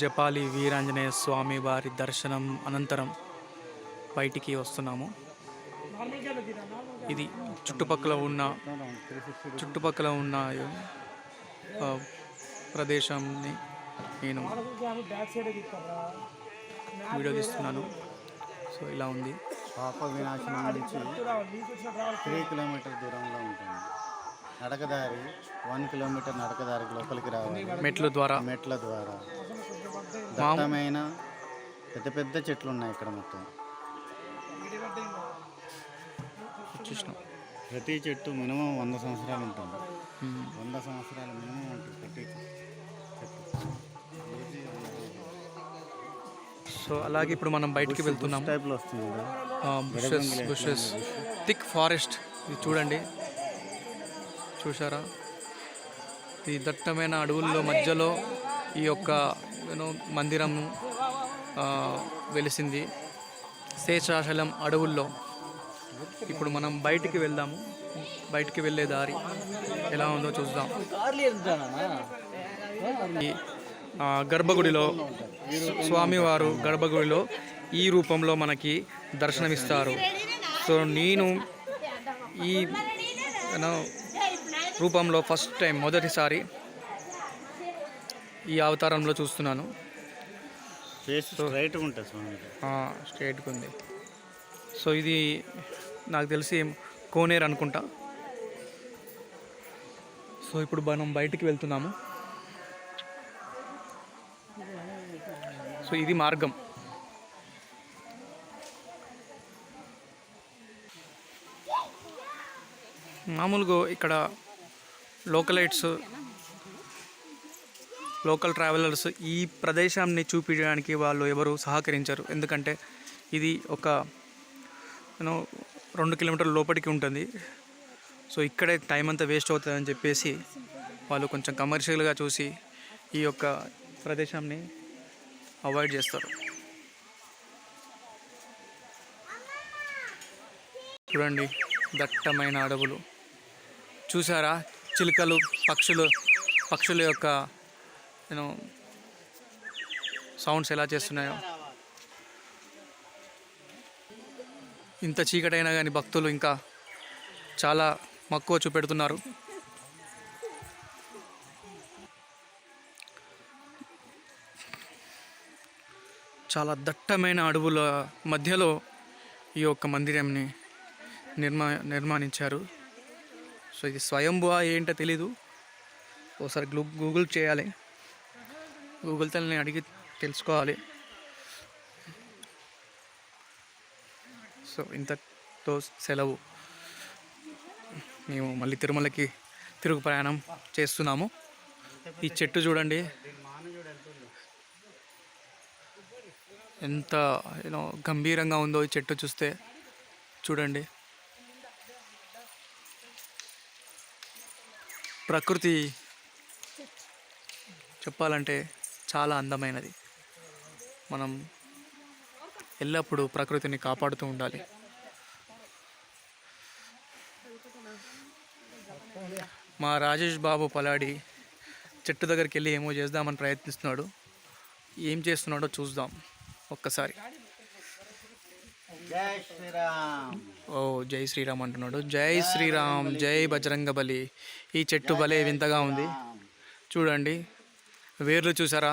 జపాలి వీరాంజనేయ స్వామి వారి దర్శనం అనంతరం బయటికి వస్తున్నాము. ఇది చుట్టుపక్కల ఉన్న ప్రదేశాన్ని నేను వీడియో తీస్తున్నాను. సో ఇలా ఉంది. పాప వినాశనం నుంచి 3 కిలోమీటర్ దూరంలో ఉంటుంది. నడకదారి 1 కిలోమీటర్ నడకదారికి లోపలికి రావాలి మెట్ల ద్వారా. దట్టమైన పెద్ద పెద్ద చెట్లు ఉన్నాయి ఇక్కడ. మొత్తం ప్రతి చెట్టు మినిమం 100 సంవత్సరాలు ఉంటుంది. 100 సంవత్సరాలు మినిమం ఉంటుంది ప్రతి చెట్టు. సో అలాగే ఇప్పుడు మనం బయటికి వెళ్తున్నాం. టైప్లో వస్తుంది బుషెస్ థిక్ ఫారెస్ట్. ఇది చూడండి, చూసారా? ఈ దట్టమైన అడవుల్లో మధ్యలో ఈ యొక్క మందిరం వెలిసింది. శేషాచలం అడవుల్లో. ఇప్పుడు మనం బయటికి వెళ్దాము. బయటికి వెళ్ళే దారి ఎలా ఉందో చూద్దాం. ఈ గర్భగుడిలో స్వామివారు గర్భగుడిలో ఈ రూపంలో మనకి దర్శనమిస్తారు. సో నేను ఈ రూపంలో ఫస్ట్ టైం, మొదటిసారి ఈ అవతారంలో చూస్తున్నాను. స్ట్రైట్గా ఉంది. సో ఇది నాకు తెలిసి కోనేరు అనుకుంటా. సో ఇప్పుడు మనం బయటికి వెళ్తున్నాము. సో ఇది మార్గం. మామూలుగా ఇక్కడ లోకల్ ట్రావెలర్స్ ఈ ప్రదేశాన్ని చూపించడానికి వాళ్ళు ఎవరు సహకరించరు. ఎందుకంటే ఇది ఒక 2 కిలోమీటర్ల లోపలికి ఉంటుంది. సో ఇక్కడే టైం అంతా వేస్ట్ అవుతుందని చెప్పేసి వాళ్ళు కొంచెం కమర్షియల్గా చూసి ఈ యొక్క ప్రదేశాన్ని అవాయిడ్ చేస్తారు. చూడండి, దట్టమైన అడవులు. చూసారా చిలుకలు, పక్షుల యొక్క సౌండ్స్ ఎలా చేస్తున్నాయో. ఇంత చీకటైనా కానీ భక్తులు ఇంకా చాలా మక్కువ చూపెడుతున్నారు. చాలా దట్టమైన అడవుల మధ్యలో ఈ యొక్క మందిరాన్ని నిర్మాణించారు. సో ఇది స్వయంభువా ఏంటో తెలీదు. ఒకసారి గూగుల్ చేయాలి. గూగుల్ తల్లిని అడిగి తెలుసుకోవాలి. సో ఇంతతో సెలవు. మేము మళ్ళీ తిరుమలకి తిరుగు ప్రయాణం చేస్తున్నాము. ఈ చెట్టు చూడండి ఎంత గంభీరంగా ఉందో. ఈ చెట్టు చూస్తే చూడండి. ప్రకృతి చెప్పాలంటే చాలా అందమైనది. మనం ఎల్లప్పుడూ ప్రకృతిని కాపాడుతూ ఉండాలి. మా రాజేష్ బాబు పలాడి చెట్టు దగ్గరికి వెళ్ళి ఏమో చేద్దామని ప్రయత్నిస్తున్నాడు. ఏం చేస్తున్నాడో చూద్దాం ఒక్కసారి. ఓ జై శ్రీరామ్ అంటున్నాడు. జై శ్రీరామ్, జై బజరంగబలి. ఈ చెట్టు భలే వింతగా ఉంది. చూడండి, వేర్లు చూసారా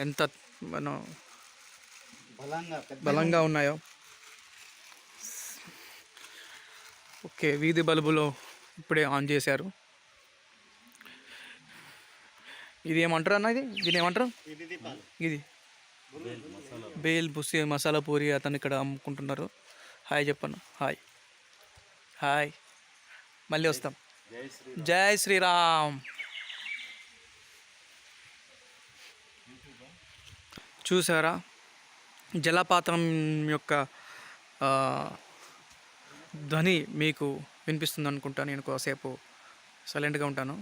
ఎంత బలంగా ఉన్నాయో. ఓకే, వీధి బల్బులు ఇప్పుడే ఆన్ చేశారు. ఇది ఏమంటారు అన్న? దీని ఏమంటారు? ఇది బేల్ బుస్సి మసాలా పూరి అతను ఇక్కడ అమ్ముకుంటున్నారు. హాయ్ చెప్పను. హాయ్ హాయ్, మళ్ళీ వస్తాం. జై శ్రీరామ్. చూసారా జలపాతం యొక్క ధ్వని మీకు వినిపిస్తుంది అనుకుంటా. నేను కాసేపు సైలెంట్గా ఉంటాను.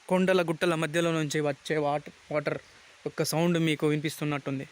కొండల గుట్టల మధ్యలో నుంచి వచ్చే వాటర్ యొక్క సౌండ్ మీకు వినిపిస్తున్నట్టుంది.